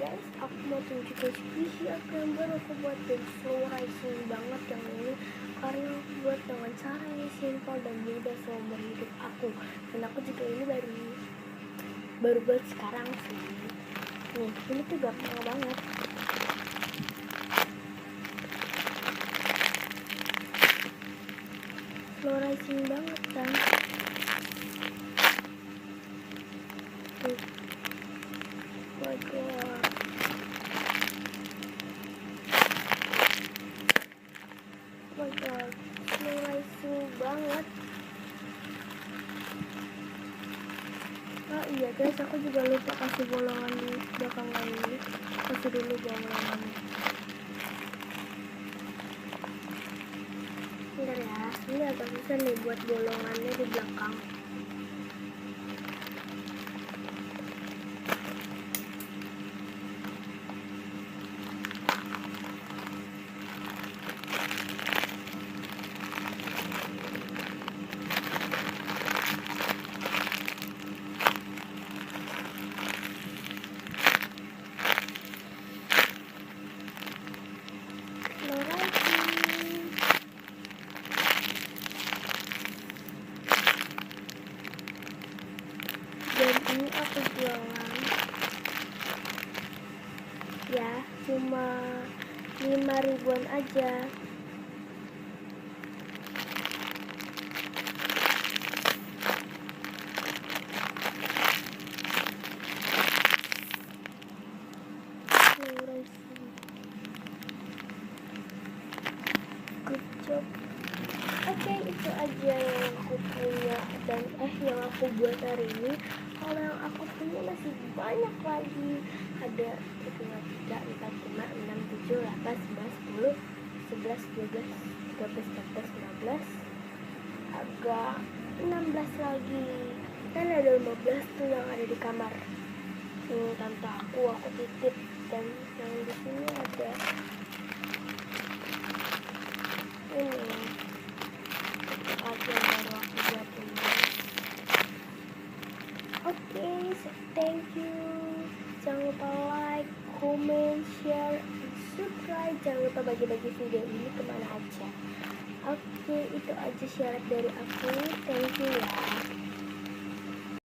guys, aku mau tunjukin squishy aku yang baru aku buat dan slow rising banget yang ini, karena aku buat dengan cara yang simple dan mudah seumur hidup aku. Dan aku juga ini baru buat sekarang sih. Nih, ini tuh gampang banget. Slow rising banget kan. Oh my god. Oh my god, slow rising banget. Oh iya guys, aku juga lupa kasih bolongan di belakang ini. Kasih dulu bolongannya. Bentar ya, ini agak susah nih buat bolongannya di belakang. Dan ini aku jualan ya cuma 5 ribuan aja. Good job. Oke, itu aja yang aku punya dan yang aku buat hari ini. Kalau yang aku punya masih banyak lagi. Ada 1, 2, 3, 4, 5, 6, 7, 8, 9, 10, 11, 12, 13, 14, 15, agak 16 lagi. Dan ada 15 tuh yang ada di kamar. Ini tante aku titip. Dan yang di sini ada ini aja baru aku buatin. Oke, so thank you. Jangan lupa like, comment, share, and subscribe. Jangan lupa bagi-bagi video ini kemana aja. Oke, itu aja syarat dari aku. Thank you ya.